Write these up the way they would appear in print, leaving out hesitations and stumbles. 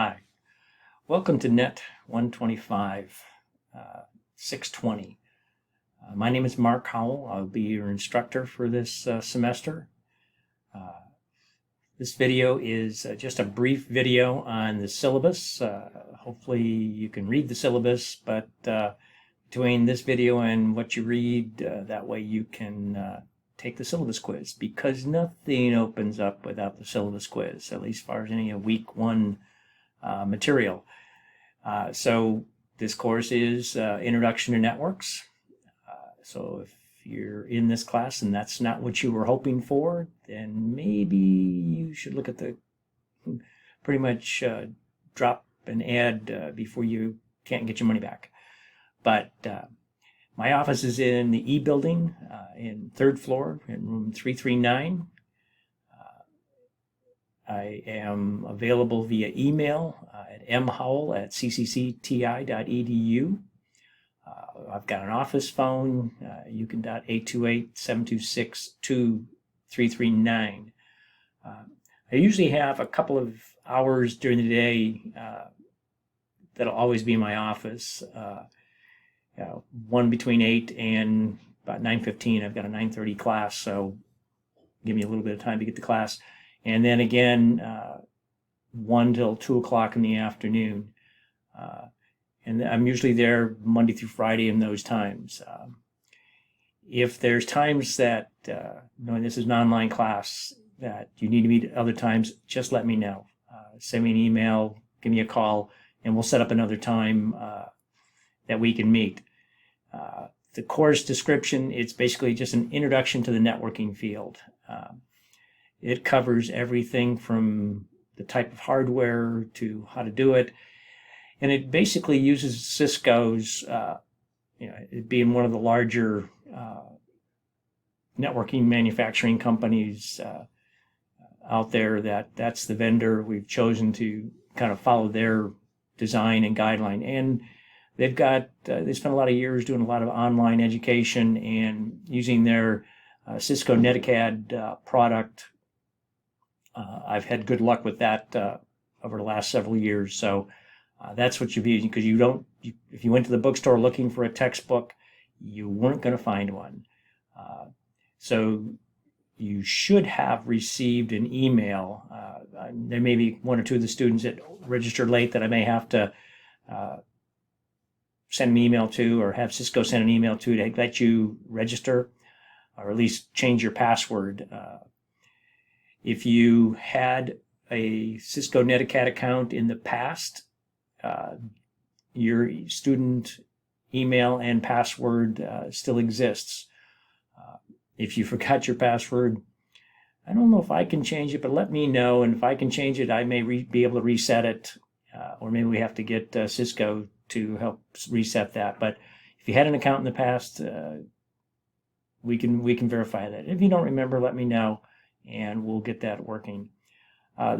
Hi, welcome to NET125, 620. My name is Mark Howell. I'll be your instructor for this semester. This video is just a brief video on the syllabus. Hopefully you can read the syllabus, but between this video and what you read, that way you can take the syllabus quiz, because nothing opens up without the syllabus quiz, at least as far as any of week one material. So this course is Introduction to Networks. So if you're in this class and that's not what you were hoping for, then maybe you should look at the pretty much drop and add before you can't get your money back. But my office is in the E building in 3rd floor in room 339. I am available via email at mhowell@cccti.edu. I've got an office phone. You can dot 828-726-2339. I usually have a couple of hours during the day that'll always be in my office. One between 8 and about 9:15. I've got a 9:30 class, so give me a little bit of time to get to class. And then again, 1 till 2 o'clock in the afternoon. And I'm usually there Monday through Friday in those times. If there's times that, knowing this is an online class, that you need to meet at other times, just let me know. Send me an email, give me a call, and we'll set up another time that we can meet. The course description, it's basically just an introduction to the networking field. It covers everything from the type of hardware to how to do it. And it basically uses Cisco's, it being one of the larger networking manufacturing companies out there, that's the vendor. We've chosen to kind of follow their design and guideline. And they spent a lot of years doing a lot of online education and using their Cisco NetCAD product. I've had good luck with that over the last several years. So that's what you'll be using, because if you went to the bookstore looking for a textbook, you weren't going to find one. So you should have received an email. There may be 1 or 2 of the students that registered late that I may have to send an email to, or have Cisco send an email to let you register, or at least change your password. If you had a Cisco NetCAD account in the past, your student email and password still exists. If you forgot your password, I don't know if I can change it, but let me know. And if I can change it, I may be able to reset it, or maybe we have to get Cisco to help reset that. But if you had an account in the past, we can verify that. If you don't remember, let me know, and we'll get that working.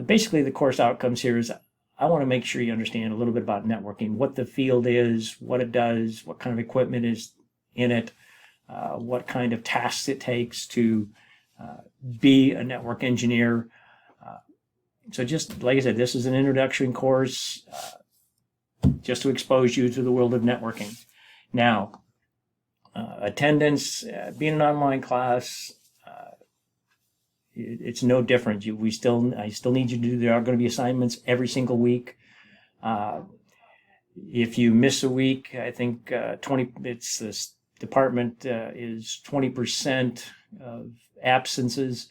Basically, the course outcomes here is I want to make sure you understand a little bit about networking, what the field is, what it does, what kind of equipment is in it, what kind of tasks it takes to be a network engineer. So just like I said, this is an introduction course just to expose you to the world of networking. Now, attendance, being an online class, it's no different. I still need you to do. There are going to be assignments every single week. If you miss a week, I think it's this department is 20% of absences,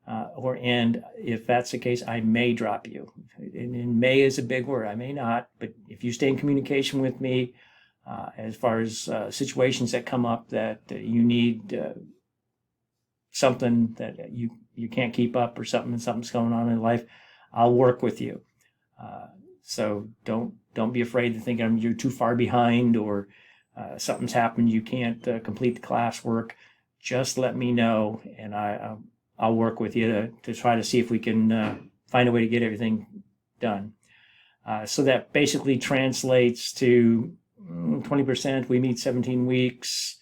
and if that's the case, I may drop you. And may is a big word. I may not, but if you stay in communication with me, as far as situations that come up that you need something that you can't keep up, or something's going on in life, I'll work with you. So don't be afraid to think you're too far behind, or something's happened, you can't complete the classwork. Just let me know, and I'll work with you to try to see if we can find a way to get everything done. So that basically translates to 20%. We meet 17 weeks.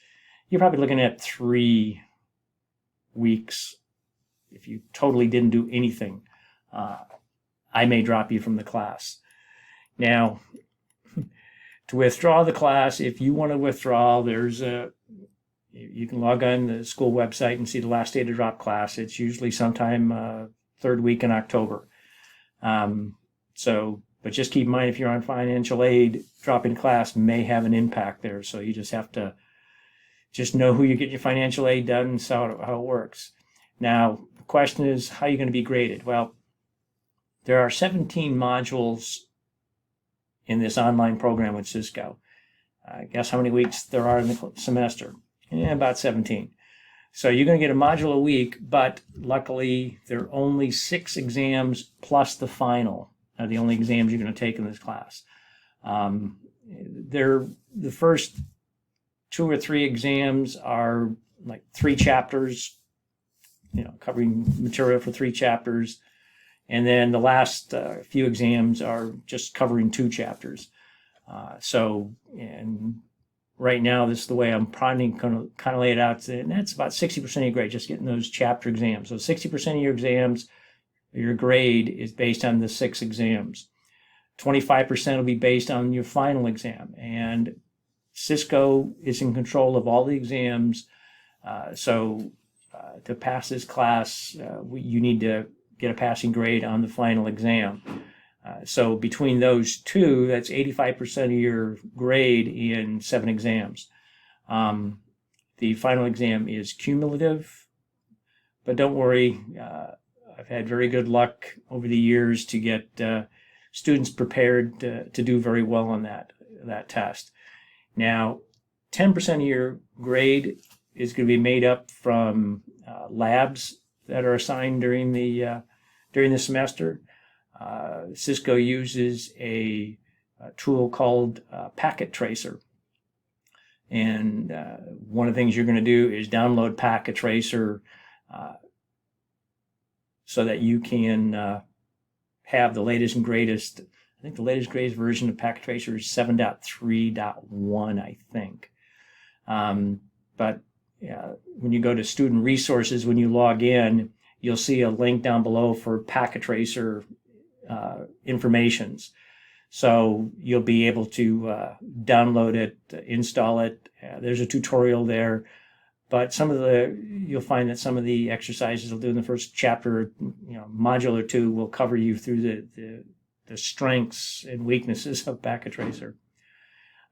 You're probably looking at 3 weeks. If you totally didn't do anything, I may drop you from the class. Now, to withdraw the class, if you want to withdraw, you can log on the school website and see the last day to drop class. It's usually sometime third week in October. But just keep in mind, if you're on financial aid, dropping class may have an impact there. So you just have to just know who you get your financial aid done and how it works. Now, the question is, how are you going to be graded? Well, there are 17 modules in this online program with Cisco. Guess how many weeks there are in the semester? About 17. So you're going to get a module a week, but luckily there are only 6 exams plus the final are the only exams you're going to take in this class. The first 2 or 3 exams are like 3 chapters, covering material for 3 chapters. And then the last few exams are just covering 2 chapters. And right now, this is the way I'm probably going to kind of lay it out. And that's about 60% of your grade, just getting those chapter exams. So 60% of your exams, your grade is based on the 6 exams. 25% will be based on your final exam. And Cisco is in control of all the exams. To pass this class, you need to get a passing grade on the final exam. So between those two, that's 85% of your grade in 7 exams. The final exam is cumulative, but don't worry. I've had very good luck over the years to get students prepared to do very well on that test. Now, 10% of your grade is going to be made up from labs that are assigned during the semester. Cisco uses a tool called Packet Tracer. And one of the things you're going to do is download Packet Tracer so that you can have the latest and greatest. I think the latest greatest version of Packet Tracer is 7.3.1, I think. But when you go to student resources, when you log in, you'll see a link down below for Packet Tracer informations. So you'll be able to download it, install it. There's a tutorial there. But you'll find that some of the exercises we'll do in the first chapter, module or 2, will cover you through the strengths and weaknesses of Packet Tracer.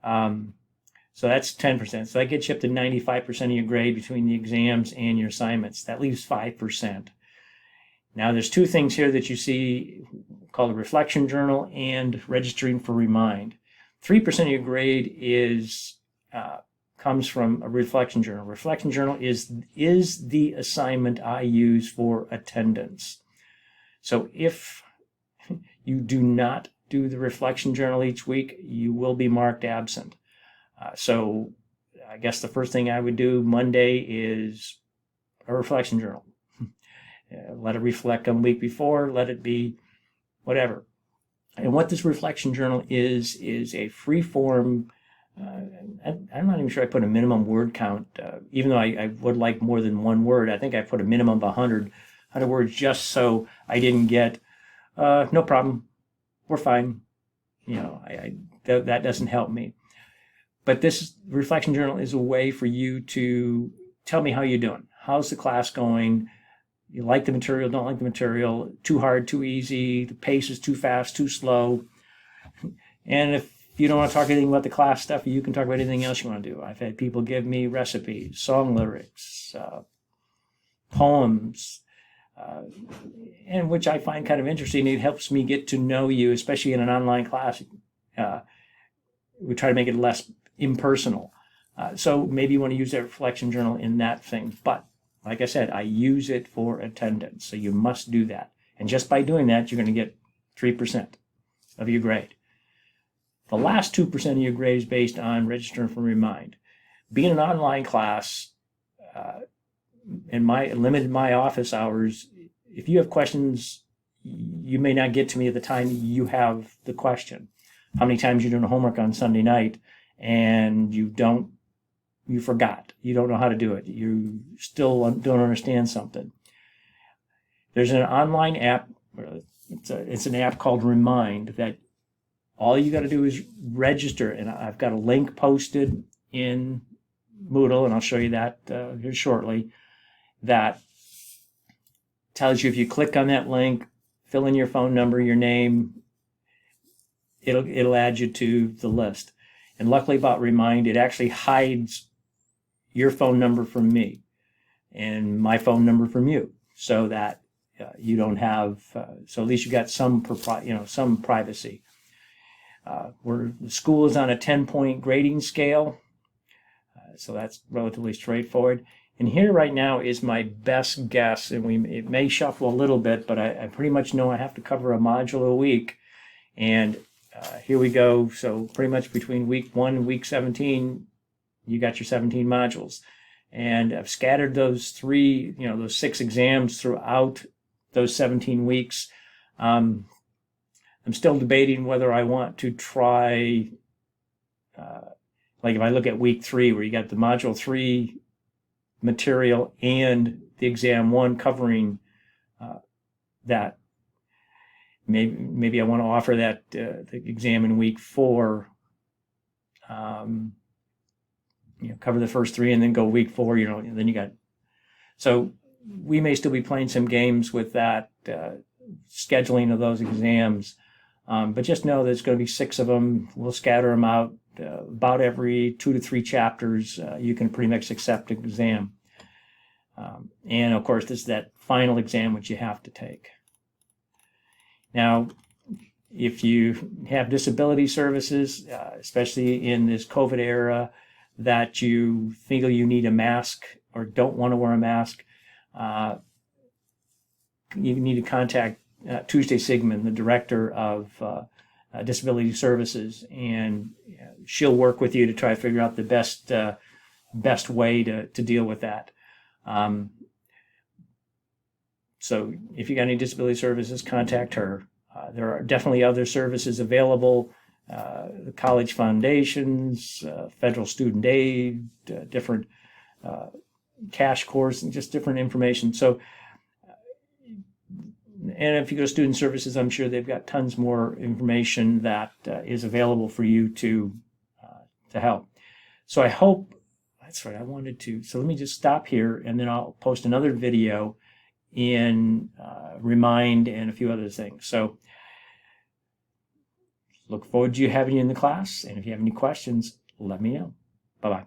So that's 10%. So that gets you up to 95% of your grade between the exams and your assignments. That leaves 5%. Now, there's 2 things here that you see called a reflection journal and registering for Remind. 3% of your grade comes from a reflection journal. Reflection journal is the assignment I use for attendance. So if you do not do the reflection journal each week, you will be marked absent. So I guess the first thing I would do Monday is a reflection journal. Let it reflect on the week before, let it be whatever. And what this reflection journal is a free form. I'm not even sure I put a minimum word count, even though I would like more than 1 word. I think I put a minimum of 100 words just so I didn't get, no problem, we're fine. That doesn't help me. But this reflection journal is a way for you to tell me how you're doing. How's the class going? You like the material, don't like the material, too hard, too easy, the pace is too fast, too slow. And if you don't want to talk anything about the class stuff, you can talk about anything else you want to do. I've had people give me recipes, song lyrics, poems, and which I find kind of interesting. It helps me get to know you, especially in an online class. We try to make it less impersonal. So maybe you want to use that reflection journal in that thing. But like I said, I use it for attendance. So you must do that. And just by doing that, you're going to get 3% of your grade. The last 2% of your grade is based on registering for Remind. Being an online class, and limited my office hours, if you have questions, you may not get to me at the time you have the question. How many times you're doing homework on Sunday night and you forgot, you don't know how to do it, you still don't understand something. There's an online app, it's an app called Remind that All you got to do is register, and I've got a link posted in Moodle, and I'll show you that here shortly, that tells you if you click on that link, fill in your phone number, your name, it'll add you to the list. And luckily about Remind, it actually hides your phone number from me and my phone number from you, so that you don't have, so at least you got some privacy. The school is on a 10-point grading scale, so that's relatively straightforward. And here right now is my best guess, and it may shuffle a little bit, but I pretty much know I have to cover a module a week. And here we go. So pretty much between week 1 and week 17, you got your 17 modules. And I've scattered those 6 exams throughout those 17 weeks. I'm still debating whether I want to try, like if I look at week 3, where you got the module 3 material and the exam 1 covering that. Maybe I want to offer that the exam in week 4, cover the first 3 and then go week 4, and then you got. So we may still be playing some games with that scheduling of those exams, but just know there's going to be 6 of them. We'll scatter them out about every 2 to 3 chapters. You can pretty much accept an exam, and of course this is that final exam which you have to take. Now, if you have disability services, especially in this COVID era, that you feel you need a mask or don't want to wear a mask, you need to contact Tuesday Sigmund, the director of disability services, and she'll work with you to try to figure out the best way to deal with that. So if you got any disability services, contact her. There are definitely other services available, the college foundations, federal student aid, different cash course, and just different information. So, and if you go to student services, I'm sure they've got tons more information that is available for you to help. So I hope, that's right, so let me just stop here, and then I'll post another video in Remind and a few other things. So look forward to having you in the class, and if you have any questions, let me know. Bye-bye.